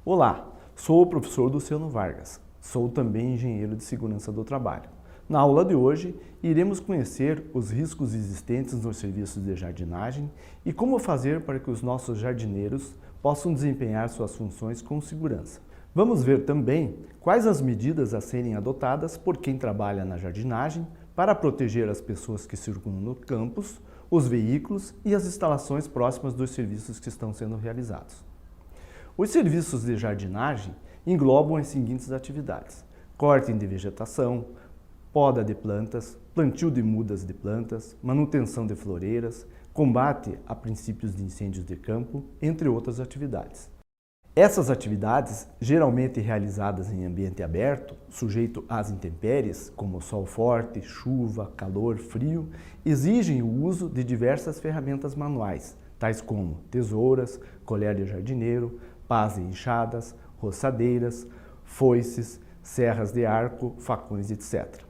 Olá, sou o professor Luciano Vargas, sou também engenheiro de segurança do trabalho. Na aula de hoje, iremos conhecer os riscos existentes nos serviços de jardinagem e como fazer para que os nossos jardineiros possam desempenhar suas funções com segurança. Vamos ver também quais as medidas a serem adotadas por quem trabalha na jardinagem para proteger as pessoas que circulam no campus, os veículos e as instalações próximas dos serviços que estão sendo realizados. Os serviços de jardinagem englobam as seguintes atividades: corte de vegetação, poda de plantas, plantio de mudas de plantas, manutenção de floreiras, combate a princípios de incêndios de campo, entre outras atividades. Essas atividades, geralmente realizadas em ambiente aberto, sujeito às intempéries, como sol forte, chuva, calor, frio, exigem o uso de diversas ferramentas manuais, tais como tesouras, colher de jardineiro, pás e enxadas, roçadeiras, foices, serras de arco, facões, etc.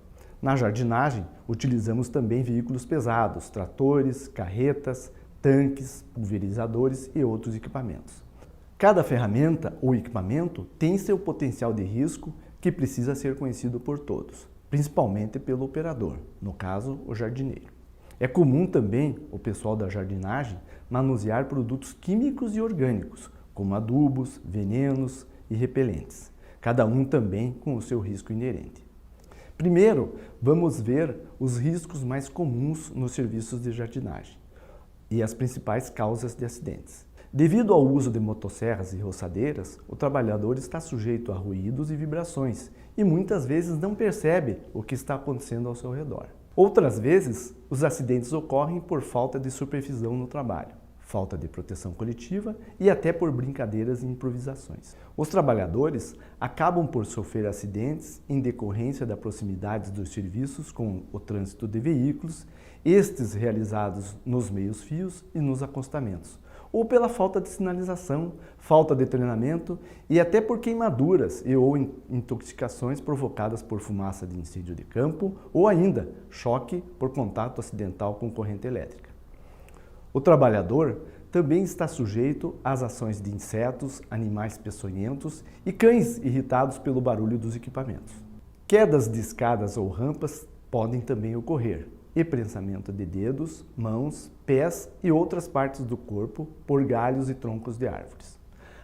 Na jardinagem, utilizamos também veículos pesados, tratores, carretas, tanques, pulverizadores e outros equipamentos. Cada ferramenta ou equipamento tem seu potencial de risco que precisa ser conhecido por todos, principalmente pelo operador, no caso, o jardineiro. É comum também o pessoal da jardinagem manusear produtos químicos e orgânicos, como adubos, venenos e repelentes, cada um também com o seu risco inerente. Primeiro, vamos ver os riscos mais comuns nos serviços de jardinagem e as principais causas de acidentes. Devido ao uso de motosserras e roçadeiras, o trabalhador está sujeito a ruídos e vibrações e muitas vezes não percebe o que está acontecendo ao seu redor. Outras vezes, os acidentes ocorrem por falta de supervisão no trabalho, falta de proteção coletiva e até por brincadeiras e improvisações. Os trabalhadores acabam por sofrer acidentes em decorrência da proximidade dos serviços com o trânsito de veículos, estes realizados nos meios-fios e nos acostamentos, ou pela falta de sinalização, falta de treinamento e até por queimaduras ou intoxicações provocadas por fumaça de incêndio de campo ou ainda choque por contato acidental com corrente elétrica. O trabalhador também está sujeito às ações de insetos, animais peçonhentos e cães irritados pelo barulho dos equipamentos. Quedas de escadas ou rampas podem também ocorrer, e prensamento de dedos, mãos, pés e outras partes do corpo por galhos e troncos de árvores.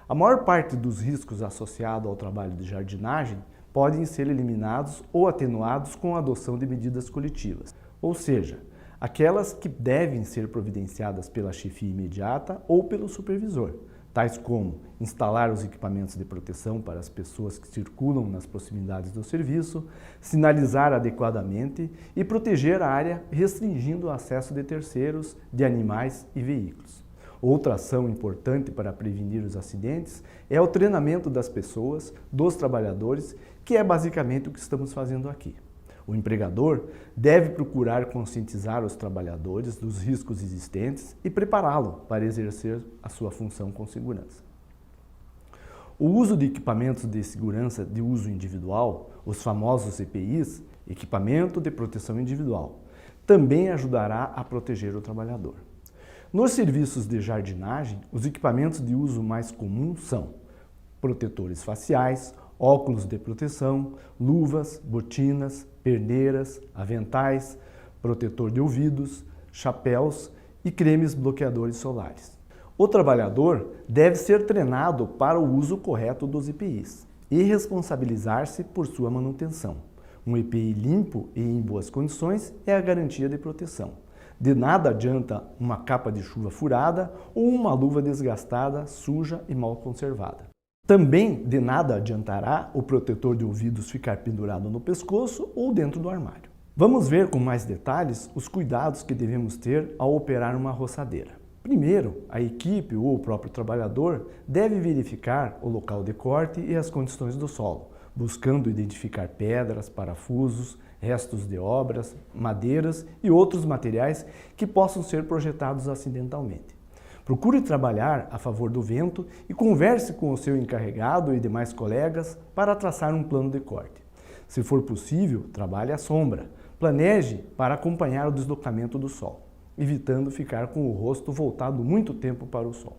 A maior parte dos riscos associados ao trabalho de jardinagem podem ser eliminados ou atenuados com a adoção de medidas coletivas, ou seja, aquelas que devem ser providenciadas pela chefia imediata ou pelo supervisor, tais como instalar os equipamentos de proteção para as pessoas que circulam nas proximidades do serviço, sinalizar adequadamente e proteger a área restringindo o acesso de terceiros, de animais e veículos. Outra ação importante para prevenir os acidentes é o treinamento das pessoas, dos trabalhadores, que é basicamente o que estamos fazendo aqui. O empregador deve procurar conscientizar os trabalhadores dos riscos existentes e prepará-lo para exercer a sua função com segurança. O uso de equipamentos de segurança de uso individual, os famosos EPIs, equipamento de proteção individual, também ajudará a proteger o trabalhador. Nos serviços de jardinagem, os equipamentos de uso mais comum são protetores faciais, óculos de proteção, luvas, botinas, perneiras, aventais, protetor de ouvidos, chapéus e cremes bloqueadores solares. O trabalhador deve ser treinado para o uso correto dos EPIs e responsabilizar-se por sua manutenção. Um EPI limpo e em boas condições é a garantia de proteção. De nada adianta uma capa de chuva furada ou uma luva desgastada, suja e mal conservada. Também de nada adiantará o protetor de ouvidos ficar pendurado no pescoço ou dentro do armário. Vamos ver com mais detalhes os cuidados que devemos ter ao operar uma roçadeira. Primeiro, a equipe ou o próprio trabalhador deve verificar o local de corte e as condições do solo, buscando identificar pedras, parafusos, restos de obras, madeiras e outros materiais que possam ser projetados acidentalmente. Procure trabalhar a favor do vento e converse com o seu encarregado e demais colegas para traçar um plano de corte. Se for possível, trabalhe à sombra. Planeje para acompanhar o deslocamento do sol, evitando ficar com o rosto voltado muito tempo para o sol.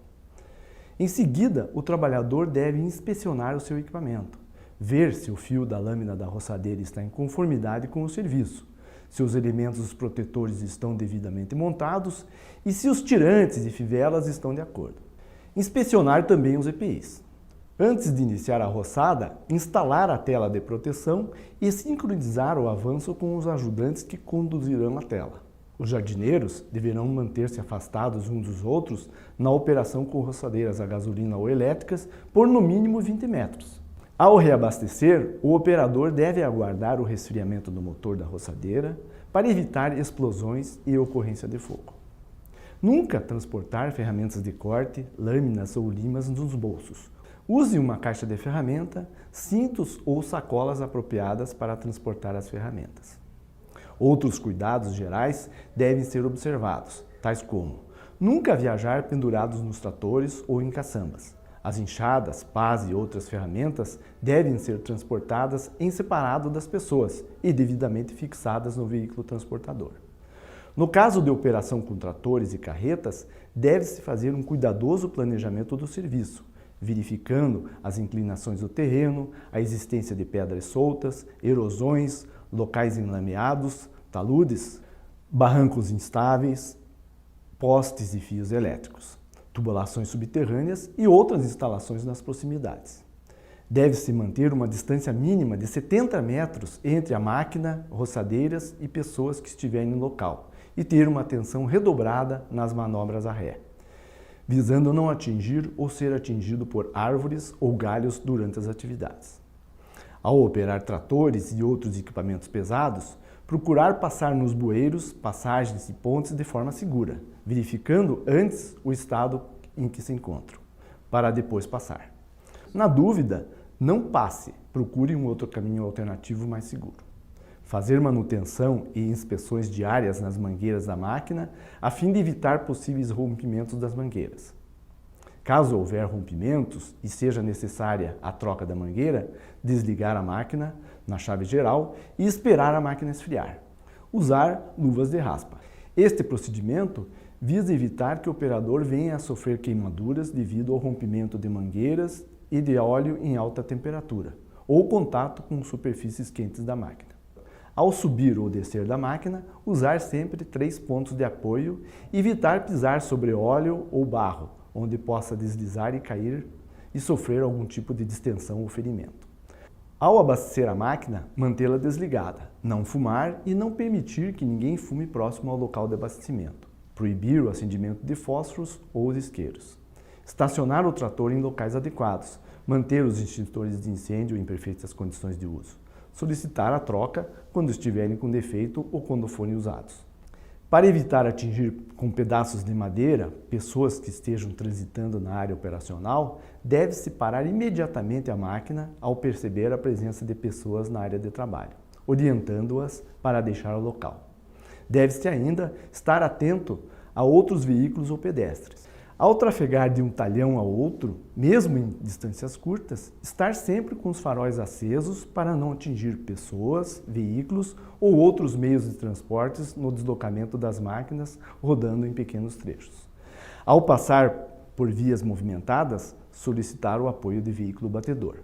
Em seguida, o trabalhador deve inspecionar o seu equipamento, ver se o fio da lâmina da roçadeira está em conformidade com o serviço, se os elementos protetores estão devidamente montados e se os tirantes e fivelas estão de acordo. Inspecionar também os EPIs. Antes de iniciar a roçada, instalar a tela de proteção e sincronizar o avanço com os ajudantes que conduzirão a tela. Os jardineiros deverão manter-se afastados uns dos outros na operação com roçadeiras a gasolina ou elétricas por no mínimo 20 metros. Ao reabastecer, o operador deve aguardar o resfriamento do motor da roçadeira para evitar explosões e ocorrência de fogo. Nunca transportar ferramentas de corte, lâminas ou limas nos bolsos. Use uma caixa de ferramenta, cintos ou sacolas apropriadas para transportar as ferramentas. Outros cuidados gerais devem ser observados, tais como nunca viajar pendurados nos tratores ou em caçambas. As enxadas, pás e outras ferramentas devem ser transportadas em separado das pessoas e devidamente fixadas no veículo transportador. No caso de operação com tratores e carretas, deve-se fazer um cuidadoso planejamento do serviço, verificando as inclinações do terreno, a existência de pedras soltas, erosões, locais enlameados, taludes, barrancos instáveis, postes e fios elétricos, tubulações subterrâneas e outras instalações nas proximidades. Deve-se manter uma distância mínima de 70 metros entre a máquina, roçadeiras e pessoas que estiverem no local e ter uma atenção redobrada nas manobras a ré, visando não atingir ou ser atingido por árvores ou galhos durante as atividades. Ao operar tratores e outros equipamentos pesados, procurar passar nos bueiros, passagens e pontes de forma segura, verificando antes o estado em que se encontram, para depois passar. Na dúvida, não passe, procure um outro caminho alternativo mais seguro. Fazer manutenção e inspeções diárias nas mangueiras da máquina, a fim de evitar possíveis rompimentos das mangueiras. Caso houver rompimentos e seja necessária a troca da mangueira, desligar a máquina na chave geral e esperar a máquina esfriar. Usar luvas de raspa. Este procedimento visa evitar que o operador venha a sofrer queimaduras devido ao rompimento de mangueiras e de óleo em alta temperatura, ou contato com superfícies quentes da máquina. Ao subir ou descer da máquina, usar sempre 3 pontos de apoio e evitar pisar sobre óleo ou barro, onde possa deslizar e cair e sofrer algum tipo de distensão ou ferimento. Ao abastecer a máquina, mantê-la desligada, não fumar e não permitir que ninguém fume próximo ao local de abastecimento. Proibir o acendimento de fósforos ou isqueiros. Estacionar o trator em locais adequados. Manter os extintores de incêndio em perfeitas condições de uso. Solicitar a troca quando estiverem com defeito ou quando forem usados. Para evitar atingir com pedaços de madeira pessoas que estejam transitando na área operacional, deve-se parar imediatamente a máquina ao perceber a presença de pessoas na área de trabalho, orientando-as para deixar o local. Deve-se ainda estar atento a outros veículos ou pedestres. Ao trafegar de um talhão a outro, mesmo em distâncias curtas, estar sempre com os faróis acesos para não atingir pessoas, veículos ou outros meios de transportes no deslocamento das máquinas rodando em pequenos trechos. Ao passar por vias movimentadas, solicitar o apoio de veículo batedor.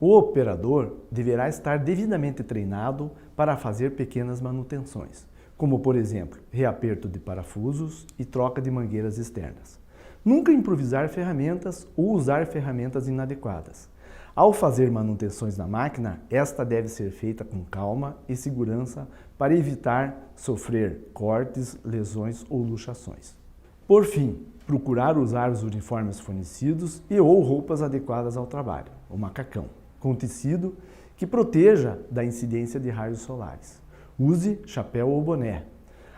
O operador deverá estar devidamente treinado para fazer pequenas manutenções, como, por exemplo, reaperto de parafusos e troca de mangueiras externas. Nunca improvisar ferramentas ou usar ferramentas inadequadas. Ao fazer manutenções na máquina, esta deve ser feita com calma e segurança para evitar sofrer cortes, lesões ou luxações. Por fim, procurar usar os uniformes fornecidos e ou roupas adequadas ao trabalho, o macacão, com tecido que proteja da incidência de raios solares. Use chapéu ou boné.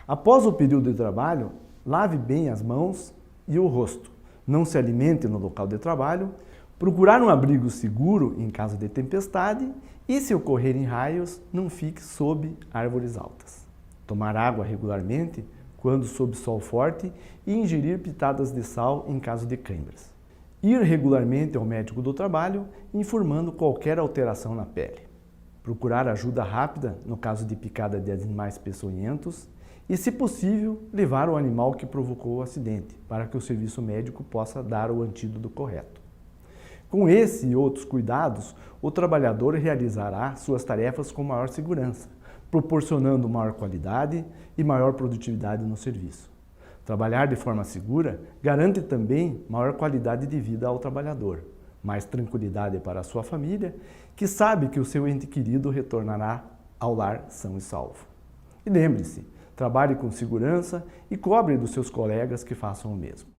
Após o período de trabalho, lave bem as mãos e o rosto. Não se alimente no local de trabalho. Procurar um abrigo seguro em caso de tempestade e, se ocorrerem raios, não fique sob árvores altas. Tomar água regularmente quando sob sol forte e ingerir pitadas de sal em caso de câimbras. Ir regularmente ao médico do trabalho informando qualquer alteração na pele. Procurar ajuda rápida no caso de picada de animais peçonhentos e, se possível, levar o animal que provocou o acidente, para que o serviço médico possa dar o antídoto correto. Com esse e outros cuidados, o trabalhador realizará suas tarefas com maior segurança, proporcionando maior qualidade e maior produtividade no serviço. Trabalhar de forma segura garante também maior qualidade de vida ao trabalhador, mais tranquilidade para a sua família, que sabe que o seu ente querido retornará ao lar são e salvo. E lembre-se, trabalhe com segurança e cobre dos seus colegas que façam o mesmo.